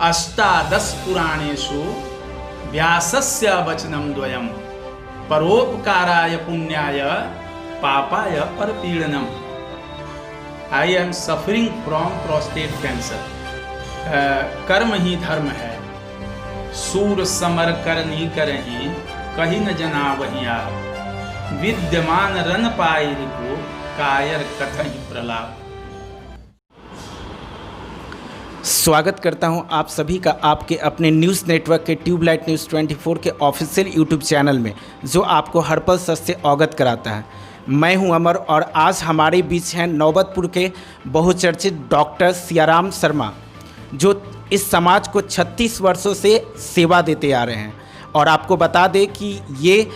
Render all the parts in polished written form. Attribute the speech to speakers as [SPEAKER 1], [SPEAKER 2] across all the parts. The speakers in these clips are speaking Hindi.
[SPEAKER 1] अष्टादश पुराणेषु व्यासस्य वचनं द्वयम् परोपकाराय पुण्याय पापाय परपीडनम। I am suffering from prostate cancer. कर्म ही धर्म है, सूर समर करनी करही, कहीं न जना वहीं आप, विद्यमान रन पाई रिपु, कायर कथहि प्रलाप।
[SPEAKER 2] स्वागत करता हूं आप सभी का आपके अपने न्यूज़ नेटवर्क के ट्यूबलाइट न्यूज़ 24 के ऑफिशियल यूट्यूब चैनल में, जो आपको हर पल सच से अवगत कराता है। मैं हूं अमर और आज हमारे बीच हैं नौबतपुर के बहुचर्चित डॉक्टर सियाराम शर्मा, जो इस समाज को 36 वर्षों से सेवा देते आ रहे हैं। और आपको बता दें कि ये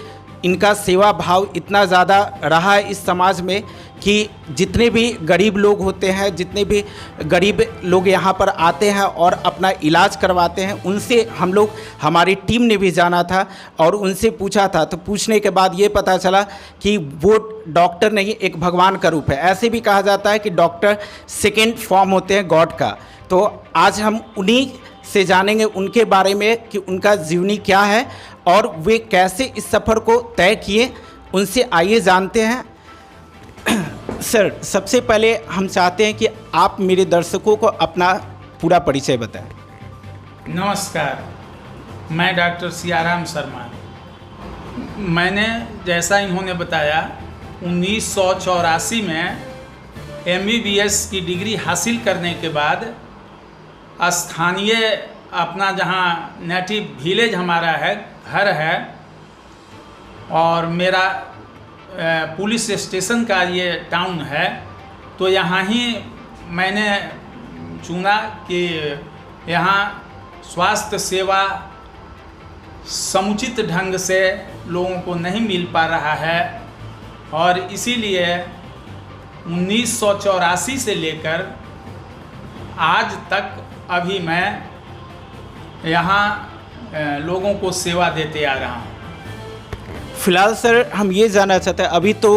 [SPEAKER 2] इनका सेवा भाव इतना ज़्यादा रहा है इस समाज में कि जितने भी गरीब लोग होते हैं, जितने भी गरीब लोग यहाँ पर आते हैं और अपना इलाज करवाते हैं, उनसे हम लोग, हमारी टीम ने भी जाना था और उनसे पूछा था। तो पूछने के बाद ये पता चला कि वो डॉक्टर नहीं, एक भगवान का रूप है। ऐसे भी कहा जाता है कि डॉक्टर सेकेंड फॉर्म होते हैं गॉड का। तो आज हम उन्हीं से जानेंगे उनके बारे में कि उनका जीवनी क्या है और वे कैसे इस सफ़र को तय किए। उनसे आइए जानते हैं। सर, सबसे पहले हम चाहते हैं कि आप मेरे दर्शकों को अपना पूरा परिचय बताएं।
[SPEAKER 1] नमस्कार, मैं डॉक्टर सियाराम शर्मा। मैंने, जैसा इन्होंने बताया, 1984 में MBBS की डिग्री हासिल करने के बाद स्थानीय अपना जहाँ नेटिव विलेज हमारा है, घर है, और मेरा पुलिस स्टेशन का ये टाउन है, तो यहाँ ही मैंने चुना कि यहाँ स्वास्थ्य सेवा समुचित ढंग से लोगों को नहीं मिल पा रहा है। और इसीलिए 1984 से लेकर आज तक अभी मैं यहाँ लोगों को सेवा देते आ रहा हूँ।
[SPEAKER 2] फिलहाल सर, हम ये जानना चाहते हैं, अभी तो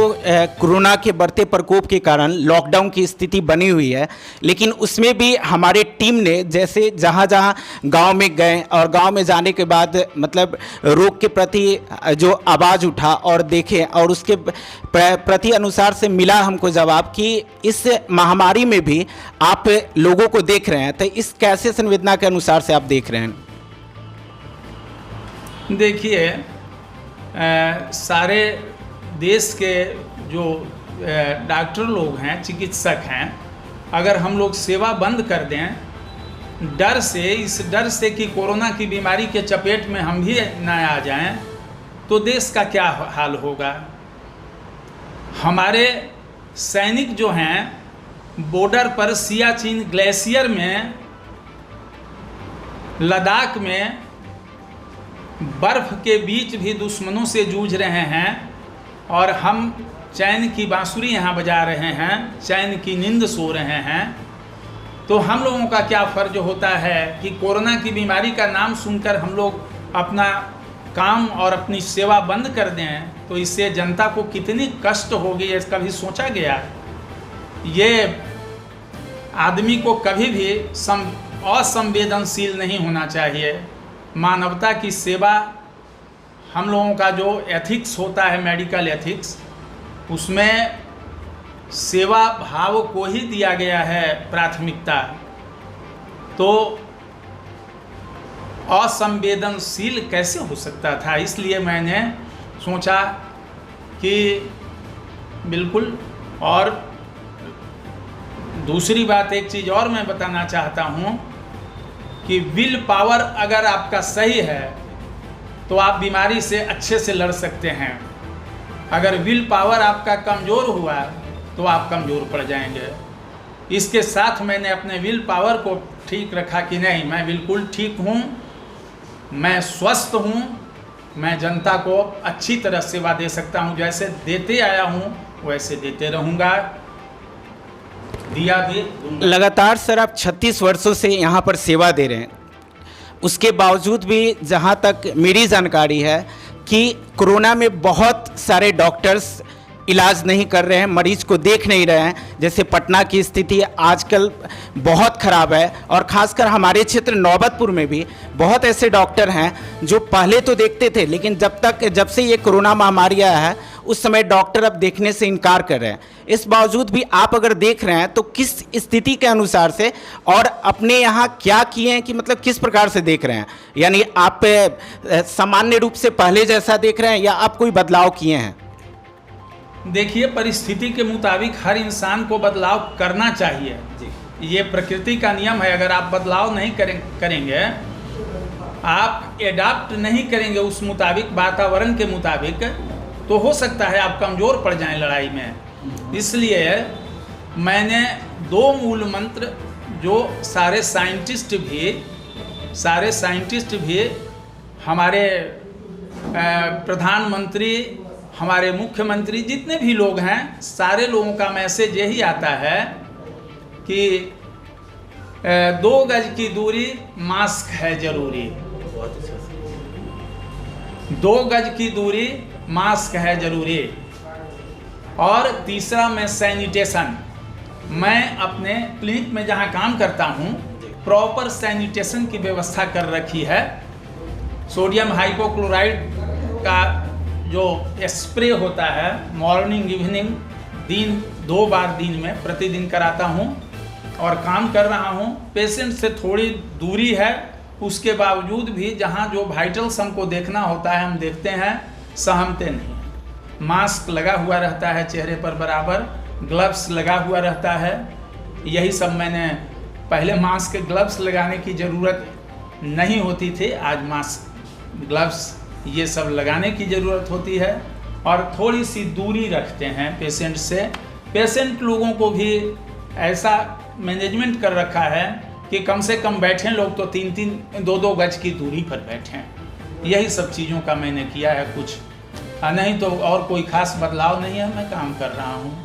[SPEAKER 2] कोरोना के बढ़ते प्रकोप के कारण लॉकडाउन की स्थिति बनी हुई है, लेकिन उसमें भी हमारे टीम ने जैसे जहाँ जहाँ गांव में गए और गांव में जाने के बाद मतलब रोग के प्रति जो आवाज़ उठा और देखे और उसके प्रति अनुसार से मिला हमको जवाब कि इस महामारी में भी आप लोगों को देख रहे हैं। तो इस कैसे संवेदना के अनुसार से आप देख रहे हैं?
[SPEAKER 1] देखिए, सारे देश के जो डॉक्टर लोग हैं, चिकित्सक हैं, अगर हम लोग सेवा बंद कर दें डर से, इस डर से कि कोरोना की बीमारी के चपेट में हम भी न आ जाएं, तो देश का क्या हाल होगा। हमारे सैनिक जो हैं बॉर्डर पर सियाचिन ग्लेशियर में, लद्दाख में बर्फ़ के बीच भी दुश्मनों से जूझ रहे हैं, और हम चैन की बांसुरी यहाँ बजा रहे हैं, चैन की नींद सो रहे हैं। तो हम लोगों का क्या फ़र्ज होता है कि कोरोना की बीमारी का नाम सुनकर हम लोग अपना काम और अपनी सेवा बंद कर दें, तो इससे जनता को कितनी कष्ट होगी, इसका भी सोचा गया। ये आदमी को कभी भी असंवेदनशील नहीं होना चाहिए। मानवता की सेवा, हम लोगों का जो एथिक्स होता है, मेडिकल एथिक्स, उसमें सेवा भाव को ही दिया गया है प्राथमिकता। तो असंवेदनशील कैसे हो सकता था? इसलिए मैंने सोचा कि बिल्कुल। और दूसरी बात, एक चीज़ और मैं बताना चाहता हूँ कि विल पावर अगर आपका सही है तो आप बीमारी से अच्छे से लड़ सकते हैं। अगर विल पावर आपका कमज़ोर हुआ तो आप कमज़ोर पड़ जाएंगे। इसके साथ मैंने अपने विल पावर को ठीक रखा कि नहीं, मैं बिल्कुल ठीक हूँ, मैं स्वस्थ हूँ, मैं जनता को अच्छी तरह सेवा दे सकता हूँ। जैसे देते आया हूँ वैसे देते रहूँगा, दिया भी।
[SPEAKER 2] लगातार सर आप 36 वर्षों से यहाँ पर सेवा दे रहे हैं, उसके बावजूद भी जहाँ तक मेरी जानकारी है कि कोरोना में बहुत सारे डॉक्टर्स इलाज नहीं कर रहे हैं, मरीज को देख नहीं रहे हैं। जैसे पटना की स्थिति आजकल बहुत ख़राब है, और ख़ासकर हमारे क्षेत्र नौबतपुर में भी बहुत ऐसे डॉक्टर हैं जो पहले तो देखते थे, लेकिन जब से ये कोरोना महामारी आया है उस समय डॉक्टर अब देखने से इनकार कर रहे हैं। इस बावजूद भी आप अगर देख रहे हैं तो किस स्थिति के अनुसार से और अपने यहाँ क्या किए हैं कि मतलब किस प्रकार से देख रहे हैं, यानी आप सामान्य रूप से पहले जैसा देख रहे हैं या आप कोई बदलाव किए हैं?
[SPEAKER 1] देखिए, परिस्थिति के मुताबिक हर इंसान को बदलाव करना चाहिए। ये प्रकृति का नियम है। अगर आप बदलाव नहीं करेंगे, आप एडाप्ट नहीं करेंगे उस मुताबिक, वातावरण के मुताबिक, तो हो सकता है आप कमज़ोर पड़ जाएं लड़ाई में। इसलिए मैंने 2 मूल मंत्र जो सारे साइंटिस्ट भी हमारे प्रधानमंत्री, हमारे मुख्यमंत्री, जितने भी लोग हैं, सारे लोगों का मैसेज यही आता है कि 2 गज की दूरी, मास्क है जरूरी। 2 गज की दूरी, मास्क है जरूरी। और तीसरा में सैनिटेशन। मैं अपने क्लिनिक में जहाँ काम करता हूँ प्रॉपर सैनिटेशन की व्यवस्था कर रखी है। सोडियम हाइपोक्लोराइड का जो स्प्रे होता है मॉर्निंग इवनिंग 2 बार दिन में प्रतिदिन कराता हूँ और काम कर रहा हूँ। पेशेंट से थोड़ी दूरी है, उसके बावजूद भी जहाँ जो वाइटल्स हमको देखना होता है हम देखते हैं, सहमते नहीं। मास्क लगा हुआ रहता है चेहरे पर बराबर, ग्लव्स लगा हुआ रहता है। यही सब मैंने पहले मास्क ग्लव्स लगाने की ज़रूरत नहीं होती थी, आज मास्क ग्लव्स ये सब लगाने की ज़रूरत होती है। और थोड़ी सी दूरी रखते हैं पेशेंट से। पेशेंट लोगों को भी ऐसा मैनेजमेंट कर रखा है कि कम से कम बैठें लोग तो 2-2 गज की दूरी पर बैठें। यही सब चीज़ों का मैंने किया है कुछ, नहीं तो और कोई खास बदलाव नहीं है। मैं काम कर रहा हूँ।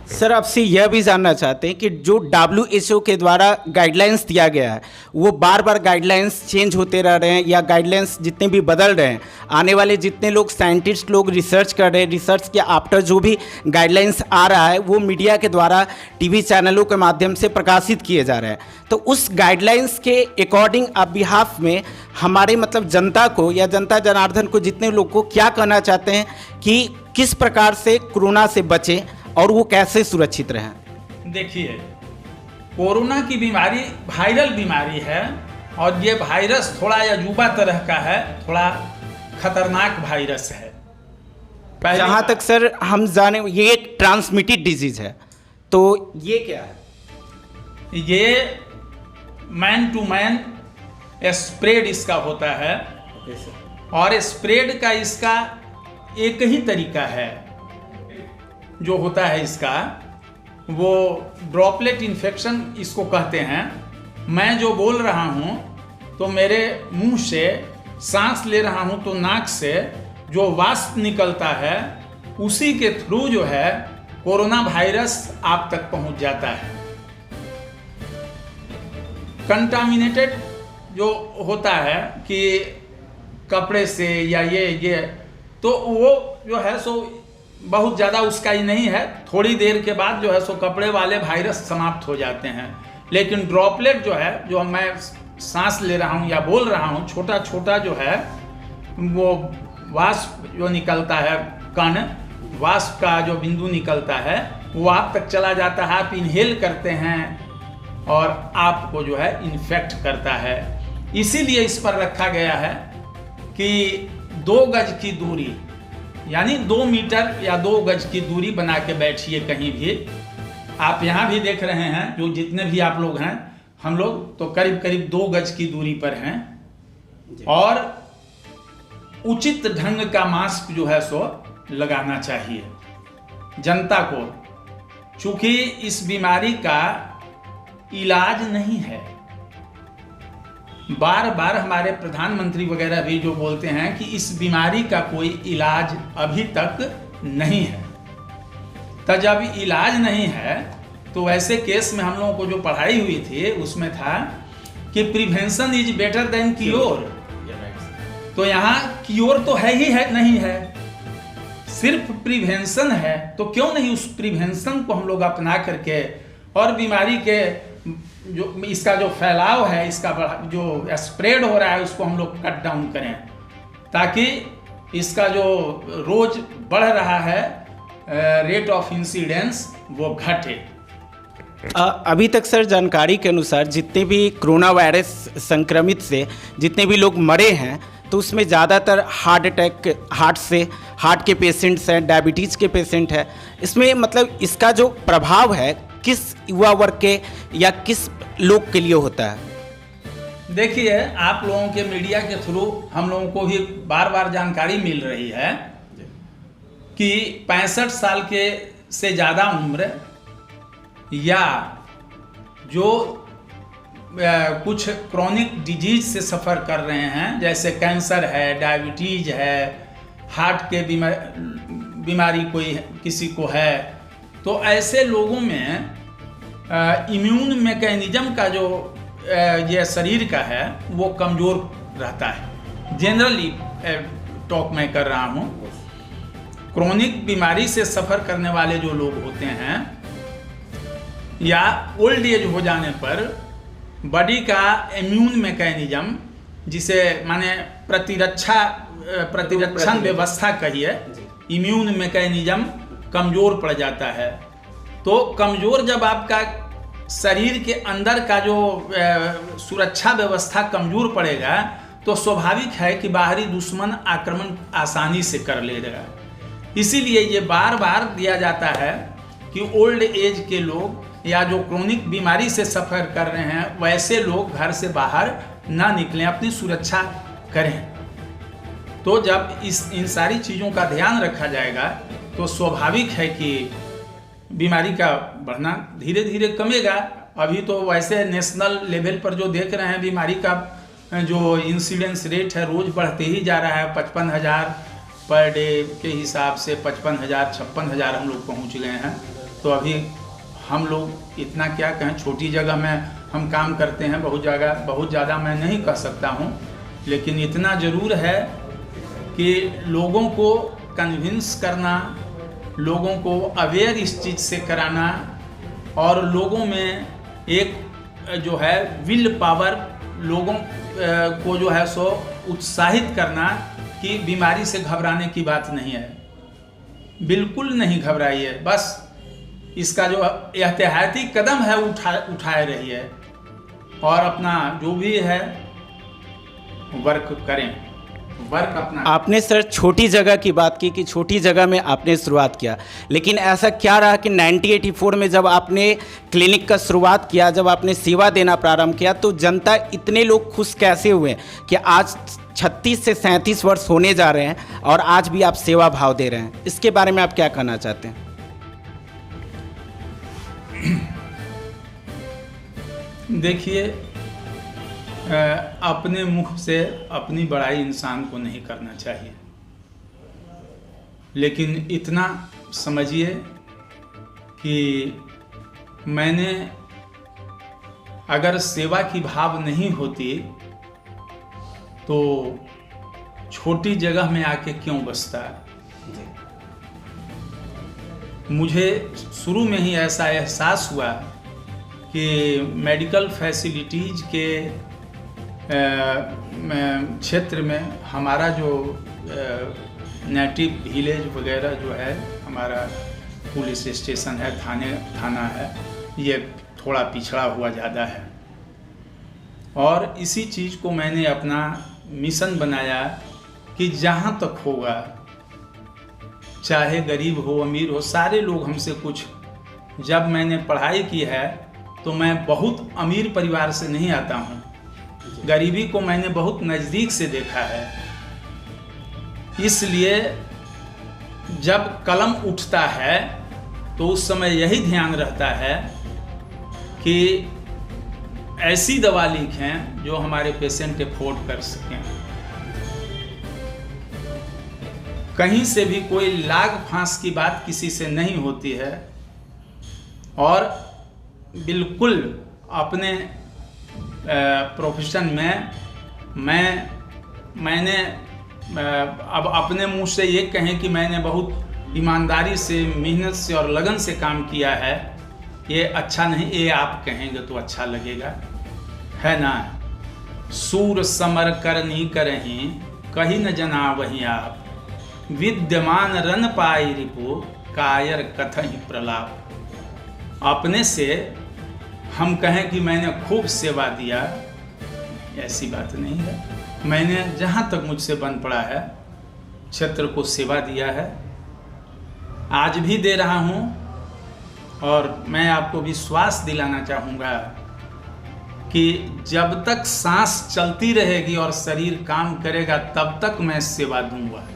[SPEAKER 2] सर, आपसे यह भी जानना चाहते हैं कि जो WHO के द्वारा गाइडलाइंस दिया गया है वो बार बार गाइडलाइंस चेंज होते रह रहे हैं, या गाइडलाइंस जितने भी बदल रहे हैं, आने वाले जितने लोग साइंटिस्ट लोग रिसर्च कर रहे हैं, रिसर्च के आफ्टर जो भी गाइडलाइंस आ रहा है वो मीडिया के द्वारा टीवी चैनलों के माध्यम से प्रकाशित किए जा रहे हैं। तो उस गाइडलाइंस के अकॉर्डिंग आप बिहाफ में हमारे मतलब जनता को या जनता जनार्दन को, जितने लोग को क्या कहना चाहते हैं कि किस प्रकार से कोरोना से बचें और वो कैसे सुरक्षित रहें?
[SPEAKER 1] देखिए, कोरोना की बीमारी वायरल बीमारी है और ये वायरस थोड़ा अजूबा तरह का है, थोड़ा खतरनाक वायरस है।
[SPEAKER 2] जहाँ तक सर हम जाने ये एक ट्रांसमिटेड डिजीज है, तो ये क्या है?
[SPEAKER 1] ये मैन टू मैन स्प्रेड इसका होता है। और स्प्रेड का इसका एक ही तरीका है जो होता है इसका, वो ड्रॉपलेट इन्फेक्शन इसको कहते हैं। मैं जो बोल रहा हूँ तो मेरे मुंह से सांस ले रहा हूँ तो नाक से जो वाष्प निकलता है उसी के थ्रू जो है कोरोना वायरस आप तक पहुँच जाता है। कंटामिनेटेड जो होता है कि कपड़े से या ये तो वो जो है सो बहुत ज़्यादा उसका ही नहीं है, थोड़ी देर के बाद जो है सो कपड़े वाले वायरस समाप्त हो जाते हैं। लेकिन ड्रॉपलेट जो है, जो मैं सांस ले रहा हूँ या बोल रहा हूँ, छोटा छोटा जो है वो वाष्प जो निकलता है, कण वाष्प का जो बिंदु निकलता है वो आप तक चला जाता है, आप इनहेल करते हैं और आपको जो है इन्फेक्ट करता है। इसीलिए इस पर रखा गया है कि 2 गज की दूरी, यानी 2 मीटर या 2 गज की दूरी बना के बैठिए कहीं भी। आप यहाँ भी देख रहे हैं जो जितने भी आप लोग हैं, हम लोग तो करीब करीब 2 गज की दूरी पर हैं। और उचित ढंग का मास्क जो है सो लगाना चाहिए जनता को, चूँकि इस बीमारी का इलाज नहीं है। बार बार हमारे प्रधानमंत्री वगैरह भी जो बोलते हैं कि इस बीमारी का कोई इलाज अभी तक नहीं है। तो जब इलाज नहीं है तो ऐसे केस में हम लोगों को जो पढ़ाई हुई थी उसमें था कि prevention is better than cure. तो यहाँ क्योर तो है ही है नहीं है, सिर्फ प्रिवेंशन है तो क्यों नहीं उस प्रिवेंशन को हम लोग अपना करके और बीमारी के जो इसका जो फैलाव है, इसका जो स्प्रेड हो रहा है, उसको हम लोग कट डाउन करें, ताकि इसका जो रोज बढ़ रहा है रेट ऑफ इंसिडेंस वो घटे।
[SPEAKER 2] अभी तक सर जानकारी के अनुसार जितने भी कोरोना वायरस संक्रमित से जितने भी लोग मरे हैं, तो उसमें ज़्यादातर हार्ट के पेशेंट्स हैं, डायबिटीज़ के पेशेंट हैं। इसमें मतलब इसका जो प्रभाव है किस युवा वर्ग के या किस लोग के लिए होता है?
[SPEAKER 1] देखिए, आप लोगों के मीडिया के थ्रू हम लोगों को भी बार बार जानकारी मिल रही है कि 65 साल के से ज़्यादा उम्र या जो कुछ क्रॉनिक डिजीज से सफ़र कर रहे हैं, जैसे कैंसर है, डायबिटीज है, हार्ट के बीमारी कोई किसी को है, तो ऐसे लोगों में इम्यून मैकेनिज्म का जो ये शरीर का है वो कमज़ोर रहता है। जनरली टॉक मैं कर रहा हूँ, क्रॉनिक बीमारी से सफ़र करने वाले जो लोग होते हैं या ओल्ड एज हो जाने पर बॉडी का इम्यून मैकेनिज्म, जिसे माने प्रतिरक्षण व्यवस्था कहिए, इम्यून मैकेनिज्म कमज़ोर पड़ जाता है। तो कमज़ोर जब आपका शरीर के अंदर का जो सुरक्षा व्यवस्था कमज़ोर पड़ेगा तो स्वाभाविक है कि बाहरी दुश्मन आक्रमण आसानी से कर लेगा। इसीलिए ये बार बार दिया जाता है कि ओल्ड एज के लोग या जो क्रोनिक बीमारी से सफ़र कर रहे हैं वैसे लोग घर से बाहर ना निकलें, अपनी सुरक्षा करें। तो जब इन सारी चीज़ों का ध्यान रखा जाएगा तो स्वाभाविक है कि बीमारी का बढ़ना धीरे धीरे कमेगा। अभी तो वैसे नेशनल लेवल पर जो देख रहे हैं बीमारी का जो इंसिडेंस रेट है रोज़ बढ़ते ही जा रहा है। 55,000 पर डे के हिसाब से 55,000 56,000 हम लोग पहुँच गए हैं। तो अभी हम लोग इतना क्या कहें, छोटी जगह में हम काम करते हैं, बहुत ज़्यादा मैं नहीं कह सकता हूँ, लेकिन इतना ज़रूर है कि लोगों को कन्विंस करना, लोगों को अवेयर इस चीज़ से कराना और लोगों में एक जो है विल पावर, लोगों को जो है सो उत्साहित करना कि बीमारी से घबराने की बात नहीं है, बिल्कुल नहीं घबराइए। बस इसका जो एहतियाती कदम है उठाए रहिए और अपना जो भी है वर्क करें, वर्क अपना।
[SPEAKER 2] आपने सर छोटी जगह की बात की कि छोटी जगह में आपने शुरुआत किया, लेकिन ऐसा क्या रहा कि 1984 में जब आपने क्लिनिक का शुरुआत किया, जब आपने सेवा देना प्रारंभ किया, तो जनता इतने लोग खुश कैसे हुए कि आज 36 से 37 वर्ष होने जा रहे हैं और आज भी आप सेवा भाव दे रहे हैं? इसके बारे में आप क्या कहना चाहते हैं?
[SPEAKER 1] देखिए, अपने मुख से अपनी बड़ाई इंसान को नहीं करना चाहिए, लेकिन इतना समझिए कि मैंने अगर सेवा की भाव नहीं होती तो छोटी जगह में आके क्यों बसता। मुझे शुरू में ही ऐसा एहसास हुआ कि मेडिकल फैसिलिटीज़ के क्षेत्र में हमारा जो नेटिव विलेज वगैरह जो है, हमारा पुलिस स्टेशन है, थाना है, ये थोड़ा पिछड़ा हुआ ज़्यादा है। और इसी चीज़ को मैंने अपना मिशन बनाया कि जहाँ तक होगा, चाहे गरीब हो अमीर हो, सारे लोग हमसे कुछ। जब मैंने पढ़ाई की है तो मैं बहुत अमीर परिवार से नहीं आता हूँ, गरीबी को मैंने बहुत नज़दीक से देखा है। इसलिए जब कलम उठता है तो उस समय यही ध्यान रहता है कि ऐसी दवा लिखें जो हमारे पेशेंट अफोर्ड कर सकें। कहीं से भी कोई लाग फांस की बात किसी से नहीं होती है और बिल्कुल अपने प्रोफेशन में मैंने अब अपने मुंह से ये कहें कि मैंने बहुत ईमानदारी से, मेहनत से और लगन से काम किया है, ये अच्छा नहीं, ये आप कहेंगे तो अच्छा लगेगा, है ना। सूर समर करनी करहीं, कहीं न जना वहीं आप, विद्यमान रन पाई रिपु, कायर कथहि प्रलाप। अपने से हम कहें कि मैंने खूब सेवा दिया, ऐसी बात नहीं है। मैंने जहाँ तक मुझसे बन पड़ा है क्षेत्र को सेवा दिया है, आज भी दे रहा हूँ। और मैं आपको विश्वास दिलाना चाहूँगा कि जब तक सांस चलती रहेगी और शरीर काम करेगा तब तक मैं सेवा दूंगा।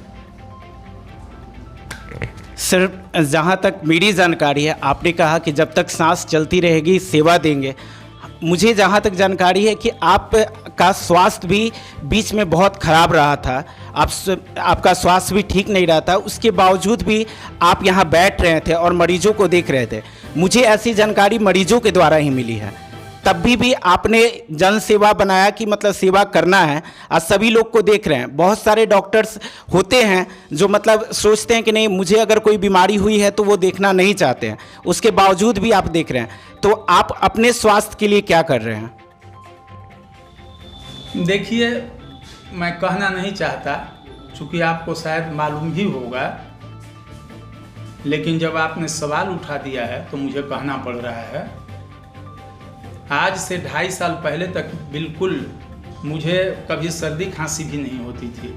[SPEAKER 2] सर, जहाँ तक मेरी जानकारी है, आपने कहा कि जब तक सांस चलती रहेगी सेवा देंगे। मुझे जहाँ तक जानकारी है कि आपका स्वास्थ्य भी बीच में बहुत ख़राब रहा था, आपका स्वास्थ्य भी ठीक नहीं रहा था, उसके बावजूद भी आप यहाँ बैठ रहे थे और मरीजों को देख रहे थे। मुझे ऐसी जानकारी मरीजों के द्वारा ही मिली है। तब भी आपने जन सेवा बनाया कि मतलब सेवा करना है, आज सभी लोग को देख रहे हैं। बहुत सारे डॉक्टर्स होते हैं जो मतलब सोचते हैं कि नहीं, मुझे अगर कोई बीमारी हुई है तो वो देखना नहीं चाहते हैं, उसके बावजूद भी आप देख रहे हैं। तो आप अपने स्वास्थ्य के लिए क्या कर रहे हैं?
[SPEAKER 1] देखिए, मैं कहना नहीं चाहता, चूँकि आपको शायद मालूम भी होगा, लेकिन जब आपने सवाल उठा दिया है तो मुझे कहना पड़ रहा है। आज से 2.5 साल पहले तक बिल्कुल मुझे कभी सर्दी खांसी भी नहीं होती थी,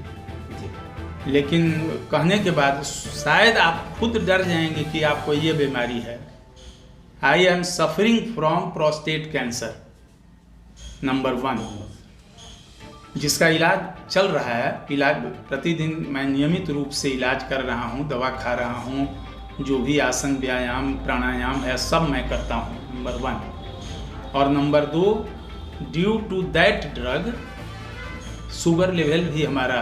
[SPEAKER 1] लेकिन कहने के बाद शायद आप खुद डर जाएंगे कि आपको ये बीमारी है। आई am suffering from prostate cancer number 1, जिसका इलाज चल रहा है। इलाज प्रतिदिन मैं नियमित रूप से इलाज कर रहा हूँ, दवा खा रहा हूँ, जो भी आसन, व्यायाम, प्राणायाम है सब मैं करता हूँ, नंबर 1। और number 2, due to that drug sugar level भी हमारा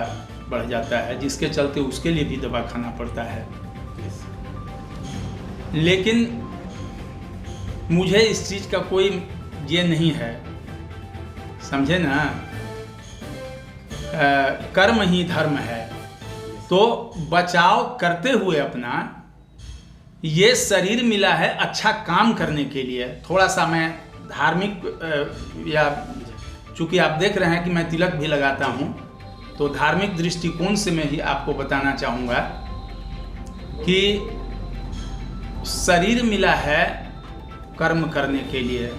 [SPEAKER 1] बढ़ जाता है, जिसके चलते उसके लिए भी दवा खाना पड़ता है। लेकिन मुझे इस चीज़ का कोई ये नहीं है, समझे ना। कर्म ही धर्म है, तो बचाव करते हुए अपना ये शरीर मिला है अच्छा काम करने के लिए। थोड़ा सा मैं धार्मिक या चूँकि आप देख रहे हैं कि मैं तिलक भी लगाता हूँ, तो धार्मिक दृष्टिकोण से मैं ही आपको बताना चाहूँगा कि शरीर मिला है कर्म करने के लिए,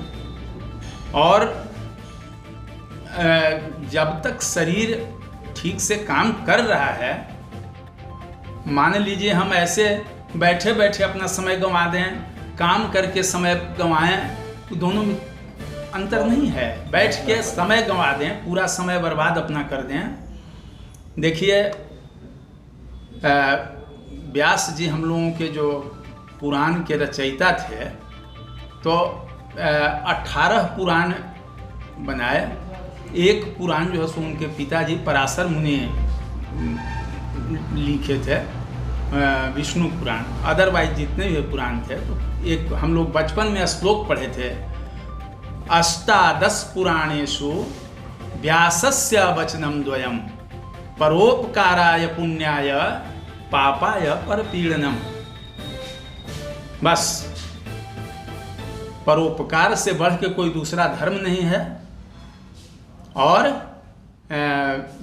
[SPEAKER 1] और जब तक शरीर ठीक से काम कर रहा है, मान लीजिए हम ऐसे बैठे बैठे अपना समय गंवा दें, काम करके समय गंवाएं, दोनों में अंतर नहीं है। बैठ के समय गंवा दें, पूरा समय बर्बाद अपना कर दें। देखिए, व्यास जी हम लोगों के जो पुराण के रचयिता थे, तो 18 पुराण बनाए। एक पुराण जो है सो उनके पिताजी पराशर मुनि लिखे थे, विष्णु पुराण। अदरवाइज जितने भी पुराण थे, तो एक हम लोग बचपन में श्लोक पढ़े थे, 18 पुराणेषु व्यासस्य वचनम द्वयम, परोपकाराय पुण्याय पापाय परपीड़नम। बस परोपकार से बढ़ के कोई दूसरा धर्म नहीं है, और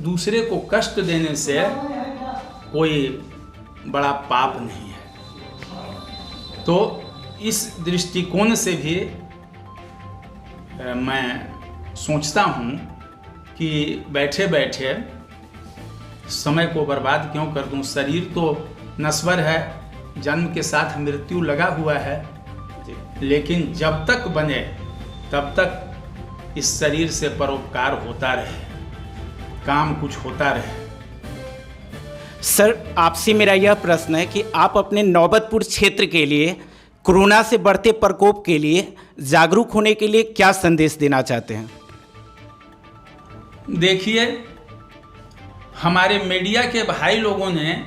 [SPEAKER 1] दूसरे को कष्ट देने से कोई बड़ा पाप नहीं है। तो इस दृष्टिकोण से भी मैं सोचता हूँ कि बैठे बैठे समय को बर्बाद क्यों कर दूँ। शरीर तो नश्वर है, जन्म के साथ मृत्यु लगा हुआ है, लेकिन जब तक बने तब तक इस शरीर से परोपकार होता रहे, काम कुछ होता रहे।
[SPEAKER 2] सर, आपसे मेरा यह प्रश्न है कि आप अपने नौबतपुर क्षेत्र के लिए कोरोना से बढ़ते प्रकोप के लिए जागरूक होने के लिए क्या संदेश देना चाहते हैं?
[SPEAKER 1] देखिए, हमारे मीडिया के भाई लोगों ने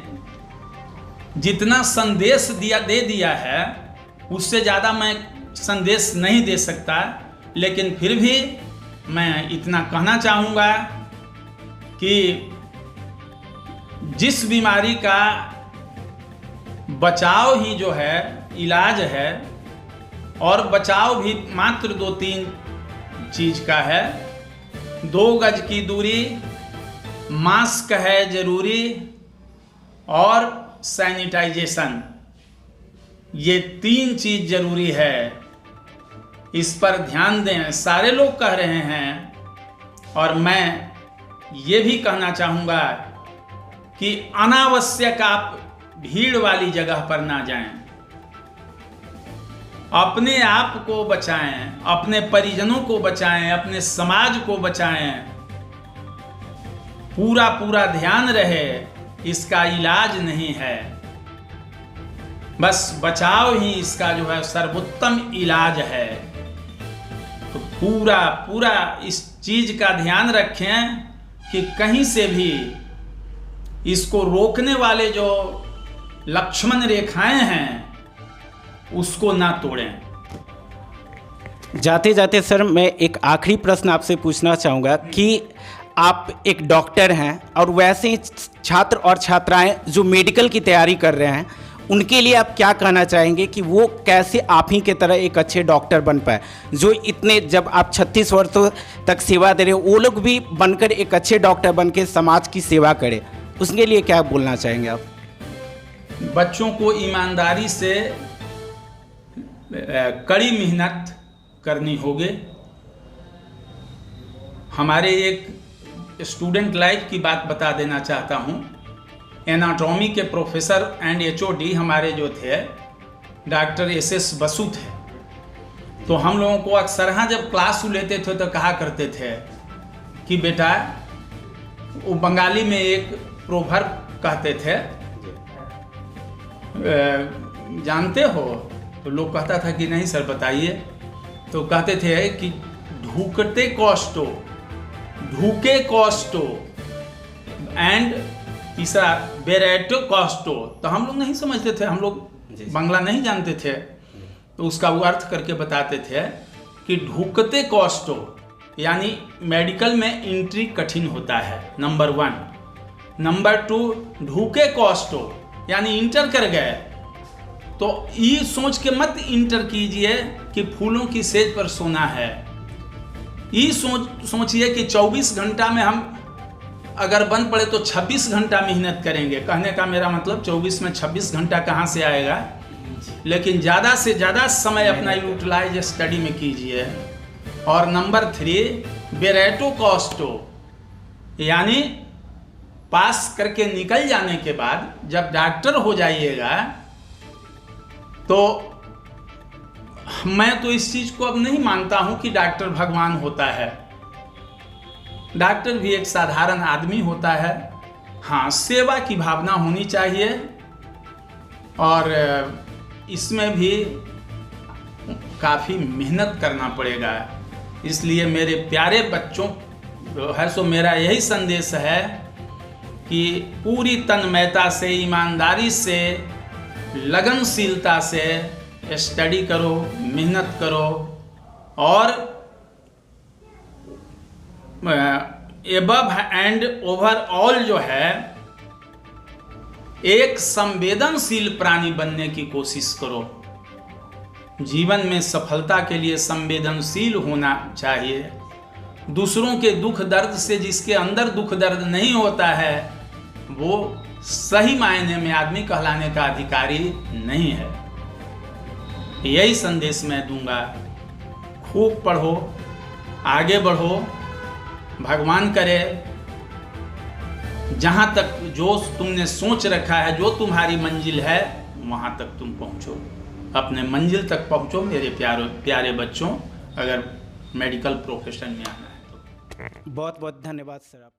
[SPEAKER 1] जितना संदेश दे दिया है, उससे ज़्यादा मैं संदेश नहीं दे सकता, लेकिन फिर भी मैं इतना कहना चाहूँगा कि जिस बीमारी का बचाव ही जो है इलाज है, और बचाव भी मात्र 2-3 चीज का है। 2 गज की दूरी, मास्क है जरूरी, और सैनिटाइजेशन, ये 3 चीज जरूरी है। इस पर ध्यान दें, सारे लोग कह रहे हैं। और मैं ये भी कहना चाहूँगा कि अनावश्यक आप भीड़ वाली जगह पर ना जाएं। अपने आप को बचाएं, अपने परिजनों को बचाएं, अपने समाज को बचाएं। पूरा ध्यान रहे, इसका इलाज नहीं है, बस बचाव ही इसका जो है सर्वोत्तम इलाज है। तो पूरा इस चीज का ध्यान रखें कि कहीं से भी इसको रोकने वाले जो लक्ष्मण रेखाएं हैं उसको ना तोड़ें।
[SPEAKER 2] जाते जाते सर मैं एक आखिरी प्रश्न आपसे पूछना चाहूँगा कि आप एक डॉक्टर हैं और वैसे ही छात्र और छात्राएं जो मेडिकल की तैयारी कर रहे हैं, उनके लिए आप क्या कहना चाहेंगे कि वो कैसे आप ही के तरह एक अच्छे डॉक्टर बन पाए, जो इतने, जब आप 36 वर्षों तक सेवा दे रहे हो, वो लोग भी बनकर एक अच्छे डॉक्टर बन के समाज की सेवा करें, उसके लिए क्या बोलना चाहेंगे आप?
[SPEAKER 1] बच्चों को ईमानदारी से कड़ी मेहनत करनी होगी। हमारे एक स्टूडेंट लाइफ की बात बता देना चाहता हूँ। एनाटॉमी के प्रोफेसर एंड HOD हमारे जो थे डॉक्टर SS बसु थे। तो हम लोगों को अक्सर जब क्लास लेते थे तो कहा करते थे कि बेटा, वो बंगाली में एक प्रोवर्ब कहते थे, जानते हो? तो लोग कहता था कि नहीं सर बताइए। तो कहते थे कि ढूकते कॉस्टो, ढूके कॉस्टो एंड तीसरा बेरेटो कॉस्टो। तो हम लोग नहीं समझते थे, हम लोग बांग्ला नहीं जानते थे, तो उसका वो अर्थ करके बताते थे कि ढूकते कॉस्टो यानी मेडिकल में एंट्री कठिन होता है, नंबर 1। नंबर 2 ढूके कॉस्टो यानी इंटर कर गए तो ये सोच के मत इंटर कीजिए कि फूलों की सेज पर सोना है। ये सोचिए कि 24 घंटा में हम अगर बन पड़े तो 26 घंटा मेहनत करेंगे। कहने का मेरा मतलब 24 में 26 घंटा कहाँ से आएगा, लेकिन ज़्यादा से ज़्यादा समय अपना यूटिलाइज स्टडी में कीजिए। और नंबर 3 बेरेटो कॉस्टो यानी पास करके निकल जाने के बाद जब डॉक्टर हो जाइएगा तो मैं तो इस चीज़ को अब नहीं मानता हूं कि डॉक्टर भगवान होता है। डॉक्टर भी एक साधारण आदमी होता है। हाँ, सेवा की भावना होनी चाहिए और इसमें भी काफ़ी मेहनत करना पड़ेगा। इसलिए मेरे प्यारे बच्चों जो है सो मेरा यही संदेश है कि पूरी तन्मयता से, ईमानदारी से, लगनशीलता से स्टडी करो, मेहनत करो और एबव एंड ओवरऑल जो है एक संवेदनशील प्राणी बनने की कोशिश करो। जीवन में सफलता के लिए संवेदनशील होना चाहिए। दूसरों के दुख दर्द से जिसके अंदर दुख दर्द नहीं होता है वो सही मायने में आदमी कहलाने का अधिकारी नहीं है। यही संदेश मैं दूंगा। खूब पढ़ो, आगे बढ़ो, भगवान करे जहाँ तक जो तुमने सोच रखा है, जो तुम्हारी मंजिल है, वहाँ तक तुम पहुँचो, अपने मंजिल तक पहुँचो मेरे प्यारे बच्चों, अगर मेडिकल प्रोफेशन में आना है तो।
[SPEAKER 2] बहुत बहुत धन्यवाद सर।